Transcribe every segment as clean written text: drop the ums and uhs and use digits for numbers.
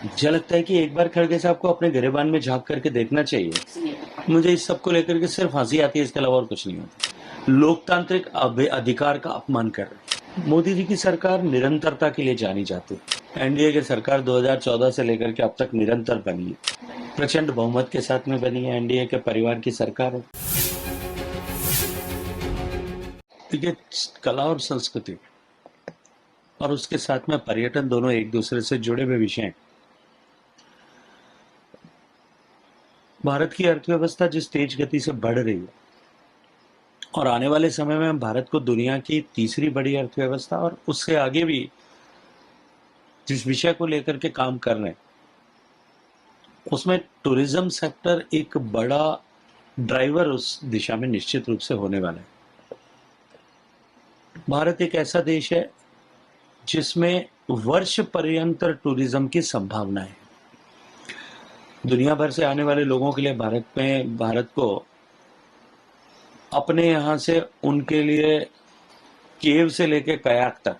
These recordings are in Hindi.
मुझे लगता है कि एक बार खड़गे साहब को अपने गिरेबान में झांक करके देखना चाहिए। मुझे इस सब को लेकर के सिर्फ हंसी आती है, इसके अलावा और कुछ नहीं होता। लोकतांत्रिक अधिकार का अपमान कर रहे हैं। मोदी जी की सरकार निरंतरता के लिए जानी जाती है। एनडीए की सरकार 2014 से लेकर के अब तक निरंतर बनी है, प्रचंड बहुमत के साथ में बनी है। एनडीए के परिवार की सरकार है। देखिए, कला और संस्कृति और उसके साथ में पर्यटन दोनों एक दूसरे से जुड़े हुए विषय हैं। भारत की अर्थव्यवस्था जिस तेज गति से बढ़ रही है और आने वाले समय में हम भारत को दुनिया की तीसरी बड़ी अर्थव्यवस्था और उससे आगे भी जिस विषय को लेकर के काम कर रहे हैं, उसमें टूरिज्म सेक्टर एक बड़ा ड्राइवर उस दिशा में निश्चित रूप से होने वाला है। भारत एक ऐसा देश है जिसमें वर्ष पर्यंत टूरिज्म की संभावना है। दुनिया भर से आने वाले लोगों के लिए भारत को अपने यहां से उनके लिए केव से लेकर कयाक तक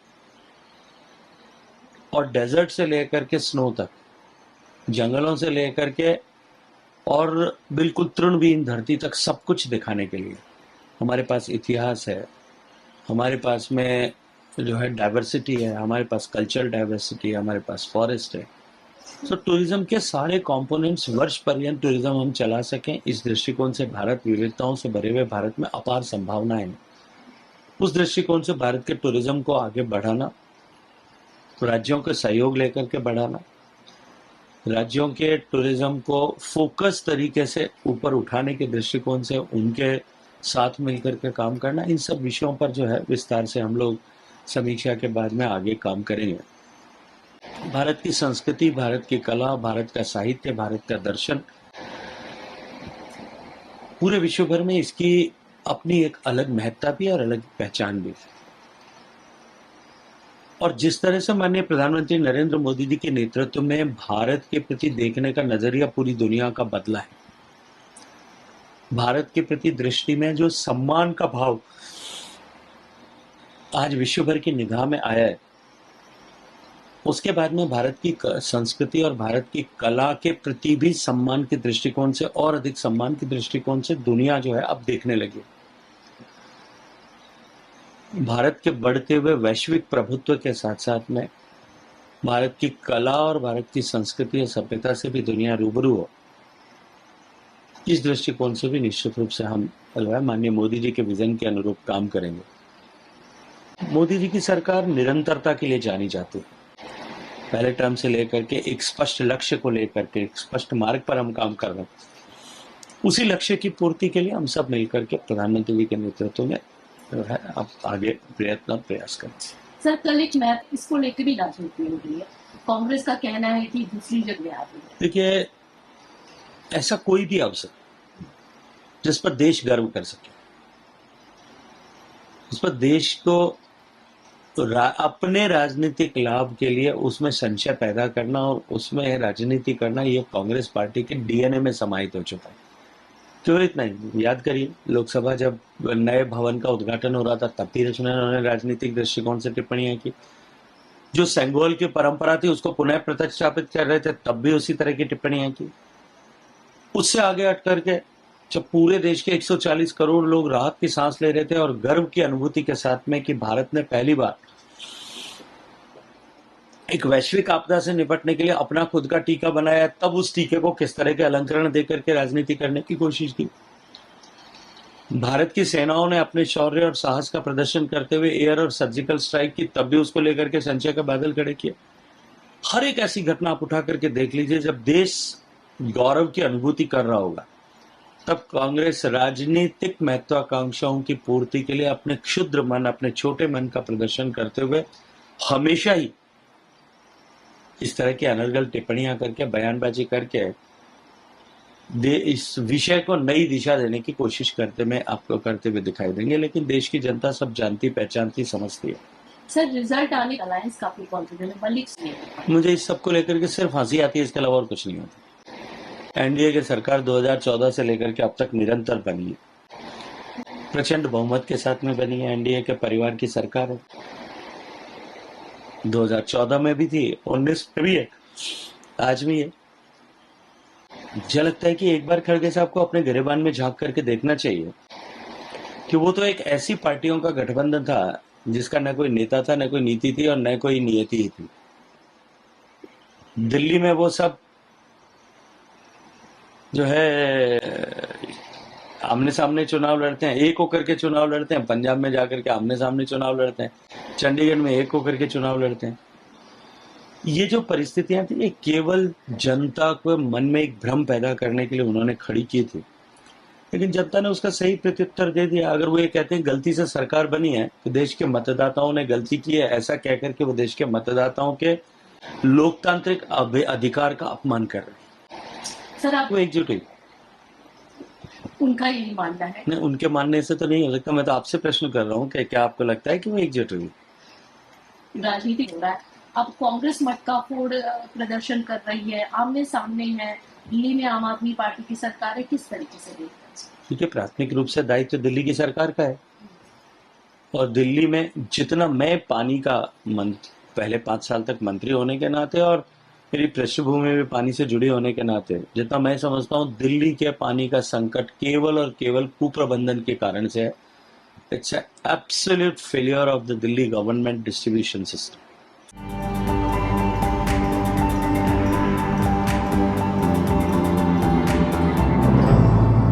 और डेजर्ट से लेकर के स्नो तक, जंगलों से लेकर के और बिल्कुल तृणविहीन धरती तक सब कुछ दिखाने के लिए हमारे पास इतिहास है, हमारे पास में जो है डाइवर्सिटी है, हमारे पास कल्चरल डाइवर्सिटी है, हमारे पास फॉरेस्ट है। तो टूरिज्म के सारे कंपोनेंट्स वर्ष पर्यंत टूरिज्म हम चला सकें, इस दृष्टिकोण से भारत विविधताओं से भरे हुए भारत में अपार संभावनाएं हैं। उस दृष्टिकोण से भारत के टूरिज्म को आगे बढ़ाना, राज्यों के सहयोग लेकर के बढ़ाना, राज्यों के टूरिज्म को फोकस तरीके से ऊपर उठाने के दृष्टिकोण से उनके साथ मिलकर के काम करना, इन सब विषयों पर जो है विस्तार से हम लोग समीक्षा के बाद में आगे काम करेंगे। भारत की संस्कृति, भारत की कला, भारत का साहित्य, भारत का दर्शन, पूरे विश्व भर में इसकी अपनी एक अलग महत्ता भी और अलग पहचान भी। और जिस तरह से माननीय प्रधानमंत्री नरेंद्र मोदी जी के नेतृत्व में भारत के प्रति देखने का नजरिया पूरी दुनिया का बदला है, भारत के प्रति दृष्टि में जो सम्मान का भाव आज विश्व भर की निगाह में आया है, उसके बाद में भारत की संस्कृति और भारत की कला के प्रति भी सम्मान के दृष्टिकोण से और अधिक सम्मान के दृष्टिकोण से दुनिया जो है अब देखने लगी। भारत के बढ़ते हुए वैश्विक प्रभुत्व के साथ साथ में भारत की कला और भारत की संस्कृति और सभ्यता से भी दुनिया रूबरू हो, इस दृष्टिकोण से भी निश्चित रूप से हम माननीय मोदी जी के विजन के अनुरूप काम करेंगे। मोदी जी की सरकार निरंतरता के लिए जानी जाती है। पहले टर्म से लेकर के एक स्पष्ट लक्ष्य को लेकर के एक स्पष्ट मार्ग पर हम काम कर रहे हैं। उसी लक्ष्य की पूर्ति के लिए हम सब मिलकर के प्रधानमंत्री जी के नेतृत्व में जो है अब आगे प्रयास करें। सर, कल एक मैप इसको लेकर भी राजनीति हो रही है। कांग्रेस का कहना है कि दूसरी जगह आ रही है। देखिए, ऐसा कोई भी अवसर जिस पर देश गर्व कर सके, उस पर देश को अपने राजनीतिक लाभ के लिए उसमें संशय पैदा करना और उसमें राजनीति करना, ये कांग्रेस पार्टी के डीएनए में समाहित हो चुका है। क्यों इतना ही याद करिए, लोकसभा जब नए भवन का उद्घाटन हो रहा था तब भी उन्होंने राजनीतिक दृष्टिकोण से टिप्पणियां की। जो सेंगोल की परंपरा थी उसको पुनः प्रतिष्ठापित कर रहे थे तब भी उसी तरह की टिप्पणियां की। उससे आगे हट करके जब पूरे देश के 140 करोड़ लोग राहत की सांस ले रहे थे और गर्व की अनुभूति के साथ में कि भारत ने पहली बार एक वैश्विक आपदा से निपटने के लिए अपना खुद का टीका बनाया, तब उस टीके को किस तरह के अलंकरण देकर के राजनीति करने की कोशिश की। भारत की सेनाओं ने अपने शौर्य और साहस का प्रदर्शन करते हुए एयर और सर्जिकल स्ट्राइक की, तब भी उसको लेकर के संशय का बादल खड़े किए। हर एक ऐसी घटना आप उठा करके देख लीजिए, जब देश गौरव की अनुभूति कर रहा होगा तब कांग्रेस राजनीतिक महत्वाकांक्षाओं की पूर्ति के लिए अपने क्षुद्र मन, अपने छोटे मन का प्रदर्शन करते हुए हमेशा ही इस तरह की अनर्गल टिप्पणियां करके, बयानबाजी करके इस विषय को नई दिशा देने की कोशिश आपको करते हुए दिखाई देंगे। लेकिन देश की जनता सब जानती, पहचानती, समझती है। सर, रिजल्ट आने अलायंस काफी कॉन्फिडेंट है, मलिक से मुझे इस सब को लेकर के सिर्फ हंसी आती है, इसके अलावा और कुछ नहीं होता। एनडीए की सरकार 2014 से लेकर के अब तक निरंतर बनी है, प्रचंड बहुमत के साथ में बनी है। एनडीए के परिवार की सरकार है। 2014 में भी थी, 19 में भी है आज भी है। मुझे लगता है कि एक बार खड़गे साहब को अपने गिरेबान में झांक करके देखना चाहिए कि वो तो एक ऐसी पार्टियों का गठबंधन था जिसका न कोई नेता था, न कोई नीति थी और न कोई नियति ही थी। दिल्ली में वो सब जो है आमने सामने चुनाव लड़ते हैं, एक होकर के चुनाव लड़ते हैं, पंजाब में जाकर के आमने सामने चुनाव लड़ते हैं, चंडीगढ़ में एक होकर के चुनाव लड़ते हैं। ये जो परिस्थितियां थी ये केवल जनता को मन में एक भ्रम पैदा करने के लिए उन्होंने खड़ी की थी, लेकिन जनता ने उसका सही प्रत्युत्तर दे दिया। अगर वो ये कहते हैं गलती से सरकार बनी है तो देश के मतदाताओं ने गलती की है, ऐसा कहकर के वो देश के मतदाताओं के लोकतांत्रिक अधिकार का अपमान कर रहे हैं। सर आप वो एकजुट हुई। उनका यही मानना है? नहीं, उनके मानने से तो नहीं हो सकता। मैं तो आपसे प्रश्न कर रहा हूँ कि क्या आपको लगता है कि वो एकजुट हुई? राजनीति हो रहा है, अब कांग्रेस मटका फोड़ प्रदर्शन कर रही है, आमने सामने है, दिल्ली में आम आदमी पार्टी की सरकार है, किस तरीके से देखते हैं? क्योंकि प्राथमिक रूप से दायित्व दिल्ली की सरकार का है और दिल्ली में जितना मैं पानी का पहले 5 साल तक मंत्री होने के नाते और मेरी पृष्ठभूमि में पानी से जुड़े होने के नाते जितना मैं समझता हूँ दिल्ली के पानी का संकट केवल और केवल कुप्रबंधन के कारण से है। It's absolute failure of the Delhi government distribution system.